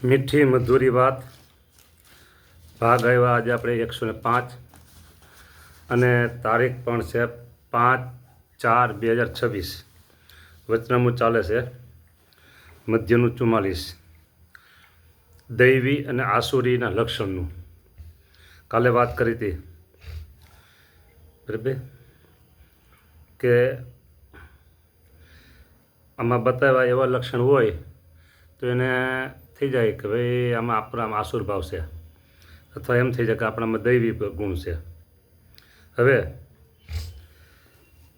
મીઠી મધુરી વાત ભાગ આવ્યા આજે આપણે 105 અને તારીખ પણ છે 5/4/2026. વચનામું ચાલે છે મધ્યનું 44. દૈવી અને આસુરીના લક્ષણનું કાલે વાત કરી હતી બરાબર કે આમાં બતાવ્યા એવા લક્ષણ હોય તો એને થઈ જાય કે ભાઈ આમાં આપણામાં આસુર ભાવ છે અથવા એમ થઈ જાય કે આપણામાં દૈવી ગુણ છે. હવે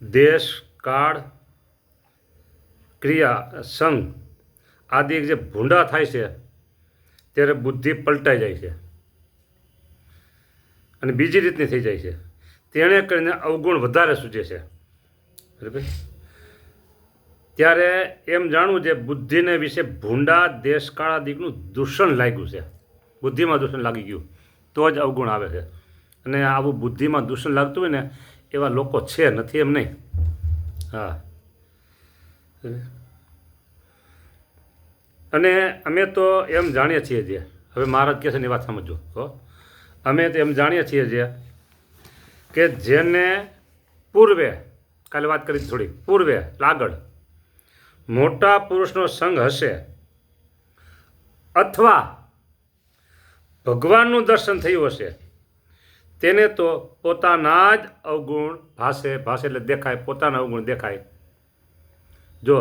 દેશ કાળ ક્રિયા સંગ આદિ જે ભૂંડા થાય છે ત્યારે બુદ્ધિ પલટાઈ જાય છે અને બીજી રીતની થઈ જાય છે. તેણે કરીને અવગુણ વધારે સૂચે છે બરાબર. ત્યારે એમ જાણવું છે બુદ્ધિને વિશે ભૂંડા દેશકાળ આદિકનું દૂષણ લાગ્યું છે. બુદ્ધિમાં દૂષણ લાગી ગયું તો જ અવગુણ આવે છે. અને આવું બુદ્ધિમાં દૂષણ લાગતું હોય ને એવા લોકો છે, નથી એમ નહીં. હા, અને અમે તો એમ જાણીએ છીએ જે હવે મહારાજ કહે છે ને એ વાત સમજો તો અમે તો એમ જાણીએ છીએ જે કે જેને પૂર્વે કાલે વાત કરી થોડી પૂર્વે આગળ મોટા પુરુષનો સંગ હશે અથવા ભગવાનનું દર્શન થયું હશે તેને તો પોતાના જ અવગુણ ભાસે એટલે દેખાય, પોતાના અવગુણ દેખાય. જો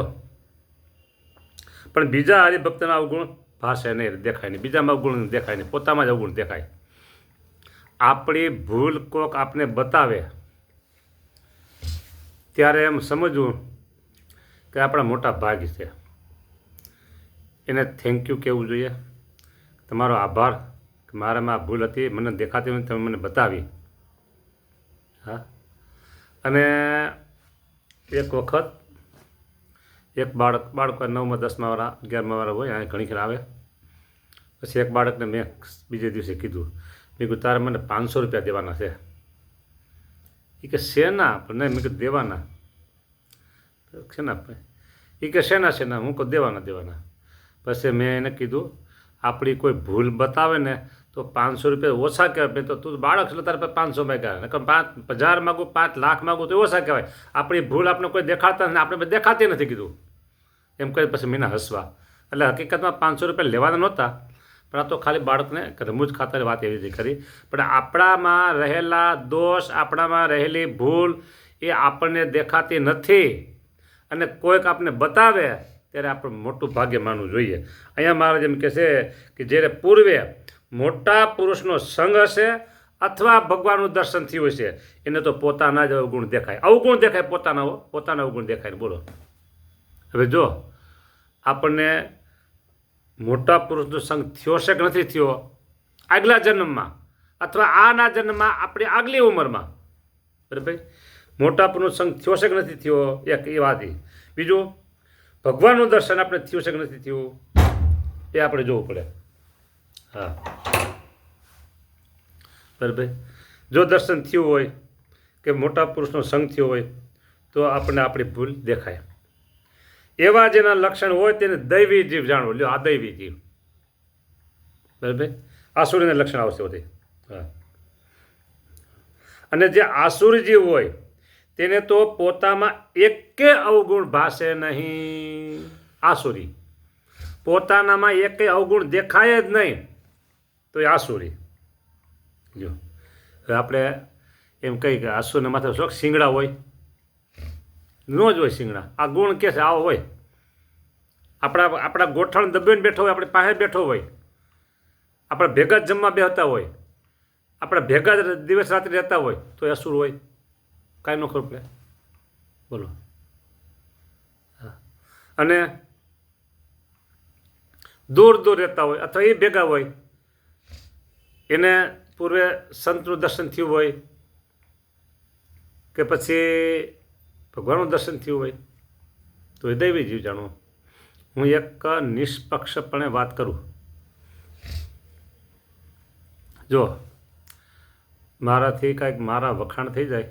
પણ બીજા હરિભક્તના અવગુણ ભાસે નહીં, દેખાય નહીં. બીજામાં અવગુણ દેખાય નહીં, પોતામાં જ અવગુણ દેખાય. આપણી ભૂલ કોક આપને બતાવે ત્યારે એમ સમજવું કે આપણા મોટા ભાગ છે. એને થેન્ક યુ કહેવું જોઈએ, તમારો આભાર કે મારામાં ભૂલ હતી, મને દેખાતી નથી, તમે મને બતાવી. હા, અને એક વખત એક બાળકો 9મા 10મા વાળા 11મા વાળા હોય અહીંયા ઘણી ખેર આવે. પછી એક બાળકને મેં બીજે દિવસે કીધું, મેં કીધું તારે મને 500 રૂપિયા દેવાના છે. એ કે શેના? પણ નહીં, મેં કીધું દેવાના. શેના? એ કે શેના? હું કહું દેવાના. પછી મેં એને કીધું આપણી કોઈ ભૂલ બતાવે ને તો 500 રૂપિયા ઓછા કહેવાય. તો તું બાળક એટલે તારે 500 માગ્યા, 5,000 માગું, 5 લાખ માગું તો ઓછા કહેવાય. આપણી ભૂલ આપણે કોઈ દેખાડતા નથી, આપણે દેખાતી નથી કીધું એમ કહી. પછી મેં હસવા, એટલે હકીકતમાં 500 રૂપિયા લેવાના નહોતા, પણ આ તો ખાલી બાળકને રમૂજ ખાતર વાત એવી રીતે કરી. પણ આપણામાં રહેલા દોષ, આપણામાં રહેલી ભૂલ એ આપણને દેખાતી નથી અને કોઈક આપણને બતાવે ત્યારે આપણે મોટું ભાગ્ય માનવું જોઈએ. અહીંયા મહારાજ એમ કહે છે કે જ્યારે પૂર્વે મોટા પુરુષનો સંગ હશે અથવા ભગવાનનું દર્શન થયું હશે એને તો પોતાના જ અવગુણ દેખાય. અવગુણ દેખાય, પોતાના અવગુણ દેખાય. બોલો હવે જો આપણને મોટા પુરુષનો સંગ થયો છે કે નથી થયો આગલા જન્મમાં અથવા આના જન્મમાં, આપણી આગલી ઉંમરમાં, બરાબર, મોટા પુરુષનો સંગ થયો છે કે નથી થયો એક એ વાત. બીજું ભગવાનનું દર્શન આપણે થયું છે કે નથી થયું એ આપણે જોવું પડે. હા, બરાબર. જો દર્શન થયું હોય કે મોટા પુરુષનો સંગ થયો હોય તો આપણને આપણી ભૂલ દેખાય. એવા જેના લક્ષણ હોય તેને દૈવી જીવ જાણવું. લ્યો આ દૈવી જીવ, બરાબર. આસુરીના લક્ષણ આવશે બધી. હા, અને જે આસુરી જીવ હોય તેને તો પોતામાં એકે અવગુણ ભાસે નહીં. આસુરી પોતાનામાં એકે અવગુણ દેખાય જ નહીં તો એ આસુરી. જો હવે આપણે એમ કહી કે આસુરના માથે શોખ શિંગડા હોય ન જ હોય. શિંગડા આ ગુણ કે છે આવો હોય. આપણા ગોઠણ દબાઈને બેઠો હોય, આપણી પાસે બેઠો હોય, આપણે ભેગા જ જમવા બેસતા હોય, આપણે ભેગા જ દિવસ રાત્રે રહેતા હોય તો એ અસુર હોય. કાંઈ ન ખબર પડે. બોલો. હા, અને દૂર રહેતા હોય અથવા એ ભેગા હોય, એને પૂર્વે સંતનું દર્શન થયું હોય કે પછી ભગવાનનું દર્શન થયું હોય તો એ દૈવી જીવ જાણવું. હું એક નિષ્પક્ષપણે વાત કરું. જો મારાથી કાંઈક મારા વખાણ થઈ જાય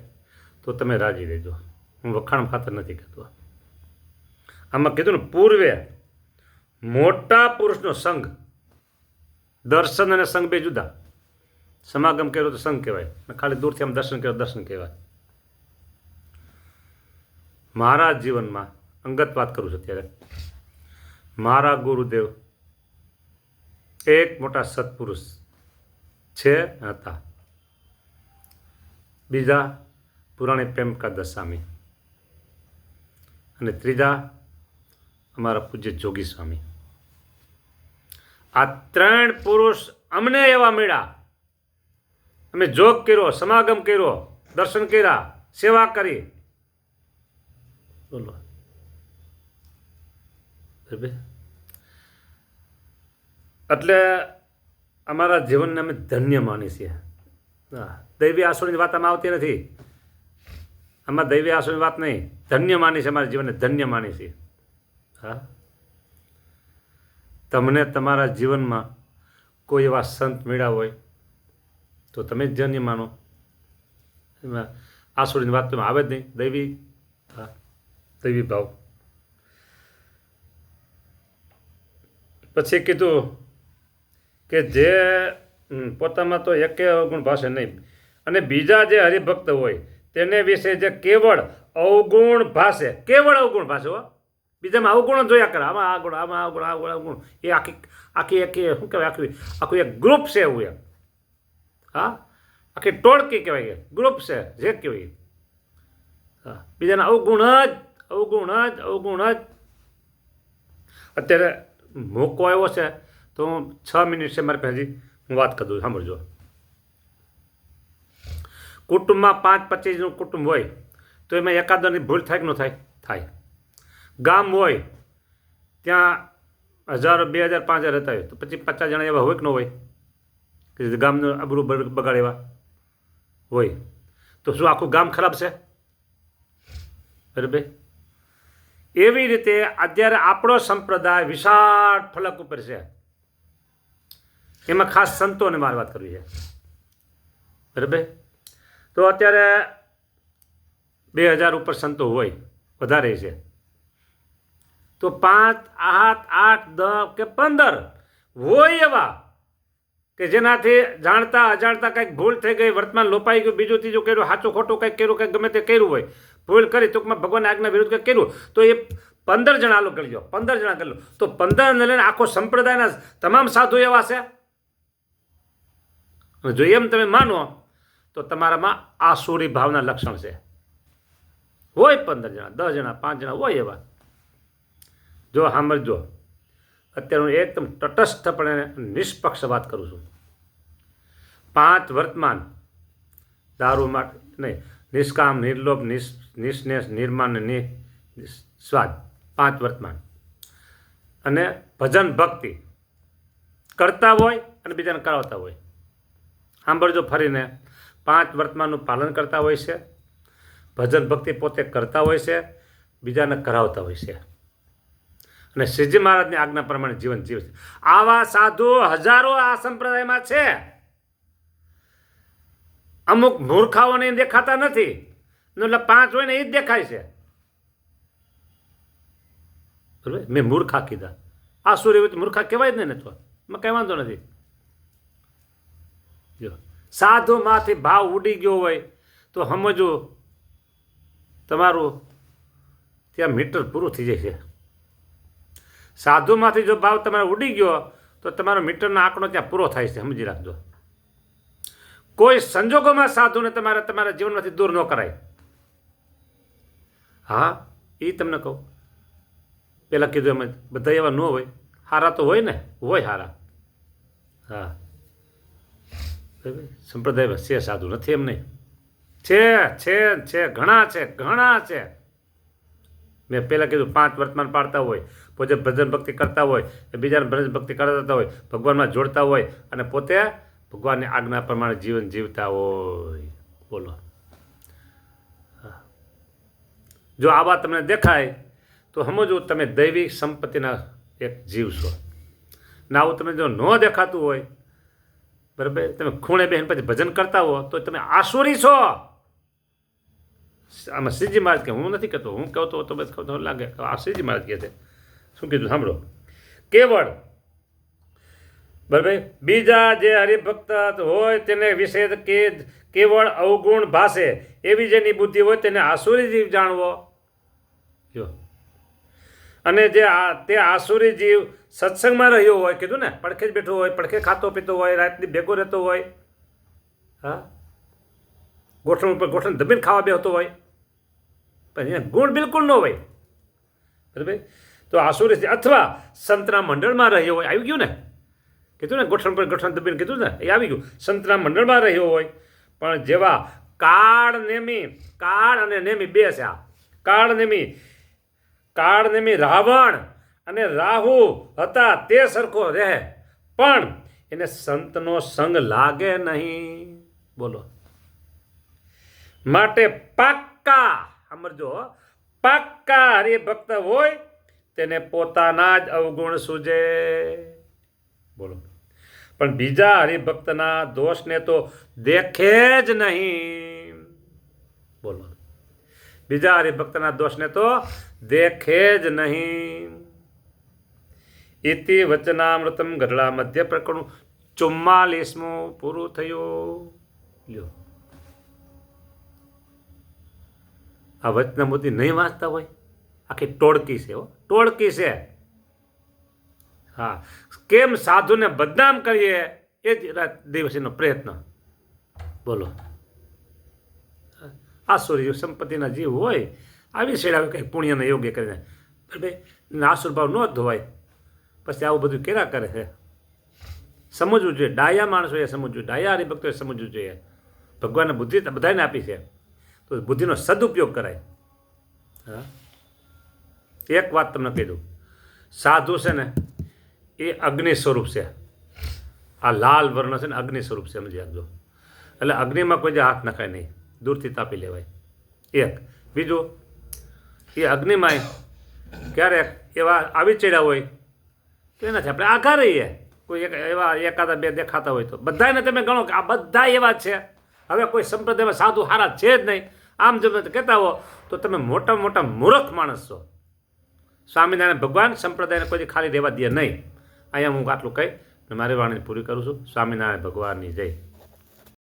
તો તમે રાજી રહેજો. હું વખાણ ખાતર નથી કહેતો. આમાં કીધું ને પૂર્વે મોટા પુરુષનો સંગ દર્શન અને સંગ બે જુદા. સમાગમ કર્યો તો સંગ કહેવાય, ખાલી દૂરથી આમ દર્શન કર્યો દર્શન કહેવાય. મારા જીવનમાં અંગત વાત કરું છું અત્યારે. મારા ગુરુદેવ એક મોટા સત્પુરુષ છે હતા. બીજા પુરાણી પ્રેમકાદાસ સ્વામી અને ત્રીજા અમારા પૂજ્ય જોગી સ્વામી. આ ત્રણ પુરુષ અમને એવા મળ્યા. અમે જોગ કર્યો, સમાગમ કર્યો, દર્શન કર્યા, સેવા કરી. બોલો એટલે અમારા જીવનને અમે ધન્ય માની છીએ. દૈવી આસુરની વાત આમાં આવતી નથી. આમાં દૈવી આસુરની વાત નહીં, ધન્ય માની છે. અમારા જીવનને ધન્ય માની છે. હા, તમને તમારા જીવનમાં કોઈ એવા સંત મળ્યા હોય તો તમે જ ધન્ય માનો. એમાં આસુરીની વાત તો આવે જ નહીં. દૈવી, હા, દૈવી ભાવ. પછી કીધું કે જે પોતામાં તો એકે અવગુણ ભાષે નહીં, અને બીજા જે હરિભક્ત હોય તેને વિશે જે કેવળ અવગુણ ભાષે, કેવળ અવગુણ ભાષે. હો, બીજામાં અવગુણ જોયા કરે. આમાં આ ગુણ, આમાં અવગુણ, આ અવગુણ. એ આખી એક શું કહેવાય, આખું એક ગ્રુપ છે એવું એમ. હા, આખી ટોળકી કહેવાય, ગ્રુપ છે જે કહેવાય. હા, બીજાના અવગુણ જ, અવગુણ જ, અવગુણ જ. અત્યારે મોકો આવ્યો છે તો 6 મિનિટ છે મારી પાસે, હું વાત કરી દઉં, સાંભળજો. કુટુંબમાં 5-25નું કુટુંબ હોય તો એમાં એકાદની ભૂલ થાય કે ન થાય? થાય. ગામ હોય ત્યાં 1000, 2000, 5000 રહેતા હોય તો પછી 50 જણા એવા હોય કે ન હોય કે ગામનું આબરૂ બગાડે એવા હોય, તો શું આખું ગામ ખરાબ છે? બરાબર. એવી રીતે અત્યારે આપણો સંપ્રદાય વિશાળ ફલક ઉપર છે. એમાં ખાસ સંતોને મારે વાત કરવી છે. બરાબર. તો અત્યારે 2000 ઉપર સંતો હોય, વધારે છે. તો 5, 7, 8, 10 કે 15 હોય એવા કે જેનાથી જાણતા અજાણતા કંઈક ભૂલ થઈ ગઈ, વર્તમાન લોપાઈ ગયું, બીજું ત્રીજું કર્યું, સાચું ખોટું કંઈક કર્યું, કંઈક ગમે તે કર્યું હોય, ભૂલ કરી, ટૂંકમાં ભગવાનની આજ્ઞા વિરુદ્ધ કંઈક કર્યું, તો એ 15 જણા આલો કરી લો, 15 જણા કરી લો, તો 15 ને લઈને આખો સંપ્રદાયના તમામ સાધુ એવા છે. જો એમ તમે માનો તો તમારામાં આસુરી ભાવના લક્ષણ છે. હોય 15 જણા, 10 જણા, 5 જણા હોય એવા. જો સાંભળજો, અત્યારે હું એકદમ તટસ્થપણે નિષ્પક્ષ વાત કરું છું. 5 વર્તમાન દારૂ માટે નહીં, નિષ્કામ, નિર્લોભ, નિસ્નેહ, નિર્માણ, સ્વાદ. 5 વર્તમાન અને ભજન ભક્તિ કરતા હોય અને બીજાને કરાવતા હોય. સાંભળજો ફરીને, 5 વર્તમાનનું પાલન કરતા હોય છે, ભજન ભક્તિ પોતે કરતા હોય છે, બીજાને કરાવતા હોય છે, અને શ્રીજી મહારાજની આજ્ઞા પ્રમાણે જીવન જીવે છે. આવા સાધુ હજારો આ સંપ્રદાયમાં છે. અમુક મૂર્ખાઓને દેખાતા નથી, એટલે 5 હોય ને એ જ દેખાય છે. બરાબર. મેં મૂર્ખા કીધા, આસુરી હોય તો મૂર્ખા કહેવાય જ નહીં. તો એમાં કંઈ વાંધો નથી. જો સાધુમાંથી ભાવ ઉડી ગયો હોય તો સમજો તમારું ત્યાં મીટર પૂરું થઈ જાય છે. સાધુમાંથી જો ભાવ તમારે ઉડી ગયો તો તમારો મીટરનો આંકડો ત્યાં પૂરો થાય છે, સમજી રાખજો. કોઈ સંજોગોમાં સાધુને તમારા જીવનમાંથી દૂર ન કરાય. હા, એ તમને કહું. પહેલાં કીધું એમ બધા એવા ન હોય, સારા તો હોય ને, હોય સારા. હા, સંપ્રદાય છે સાધુ, નથી એમ નહીં. છે, ઘણા છે, ઘણા છે. મેં પહેલાં કીધું 5 વર્તમાન પાડતા હોય, પોતે ભજન ભક્તિ કરતા હોય, બીજાને ભજન ભક્તિ કરતા હોય, ભગવાનમાં જોડતા હોય, અને પોતે ભગવાનની આજ્ઞા પ્રમાણે જીવન જીવતા હોય. બોલો. જો આવા તમને દેખાય તો સમજો તમે દૈવિક સંપત્તિના એક જીવ છો. ને આવું તમે જો ન દેખાતું હોય, બરાબર, તમે ખૂણે બેન પછી ભજન કરતા હો તો તમે આસુરી છો. આમાં શ્રીજી મહારાજ કે, હું નથી કહેતો, હું કહું તો બસ ખબર લાગે આ શ્રીજી મહારાજ કહે છે. શું કીધું સાંભળો. કેવળ બરાબર. બીજા જે હરિભક્ત હોય તેને વિશે કેવળ અવગુણ ભાષે એવી જેની બુદ્ધિ હોય તેને આસુરી જીવ જાણવો. જો અને તે આસુરી જીવ સત્સંગમાં રહ્યો હોય, કીધું ને, પડખે જ બેઠો હોય, પડખે ખાતો પીતો હોય, રાતની ભેગો રહેતો હોય, હા, ગોઠણ ઉપર ગોઠણ દબીને ખાવા બેસતો હોય, પણ એને ગુણ બિલકુલ ન હોય. બરાબર. તો આસુરી અથવા સંતના મંડળમાં રહ્યો હોય, આવી ગયું ને, કીધું ને, ગોઠણ પર ગોઠણ દબીને કીધું ને, એ આવી ગયું. સંતના મંડળમાં રહ્યો હોય પણ જેવા કાળ અને નેમી બે છે. આ કાળ નેમી રાવણ અને રાહુ હતા તે સરખો રહે, પણ એને સંતનો સંગ લાગે નહીં. બોલો. માટે પાક્કા સમજો, પાક્કા હરિભક્ત હોય તેને પોતાના જ અવગુણ સૂજે. બોલો. પણ બીજા હરિભક્તના દોષને તો દેખે જ નહીં. બોલો. બીજા હરિભક્તના દોષને તો દેખે જ નહીં. ઇતિ વચનામૃતમ ગઢડા મધ્ય પ્રકરણ 44મું પૂરું થયું. લ્યો, આ વચનામૃતિ નહીં વાંચતા હોય, આખી ટોળકી છે, ટોળકી છે. હા, કેમ સાધુને બદનામ કરીએ એ જ દિવસીનો પ્રયત્ન. બોલો. આસુરી સંપત્તિના જીવ હોય, આવી શેડાવે કંઈ પુણ્યના યોગ્ય કરીને, આસુર ભાવ ન ધોવાય, પછી આવું બધું કેરા કરે છે. સમજવું જોઈએ, ડાયા માણસોએ સમજવું જોઈએ, ડાયા હરિભક્તોએ સમજવું જોઈએ. ભગવાનને બુદ્ધિ બધાને આપી છે, તો બુદ્ધિનો સદુપયોગ કરાય. હા, એક વાત તમને કહી દઉં, સાધુ છે ને એ અગ્નિ સ્વરૂપ છે. આ લાલ વર્ણ છે ને અગ્નિ સ્વરૂપ છે, સમજી આપજો. એટલે અગ્નિમાં કોઈ જે હાથ નખાય નહીં, દૂરથી તાપી લેવાય. એક. બીજું, એ અગ્નિમાં ક્યારેક એવા આવી ચડ્યા હોય તો એનાથી આપણે આઘા રહીએ. કોઈ એવા એકાદા બે દેખાતા હોય તો બધાને તમે ગણો કે આ બધા એવા જ છે. હવે કોઈ સંપ્રદાયમાં સાધુ હારા છે જ નહીં, આમ જો કહેતા હો તો તમે મોટા મૂર્ખ માણસ છો. સ્વામિનારાયણ ભગવાન સંપ્રદાયને કોઈ ખાલી રહેવા દે નહીં. અહીંયા હું આટલું કહી મારી વાણી પૂરી કરું છું. સ્વામિનારાયણ ભગવાનની જય.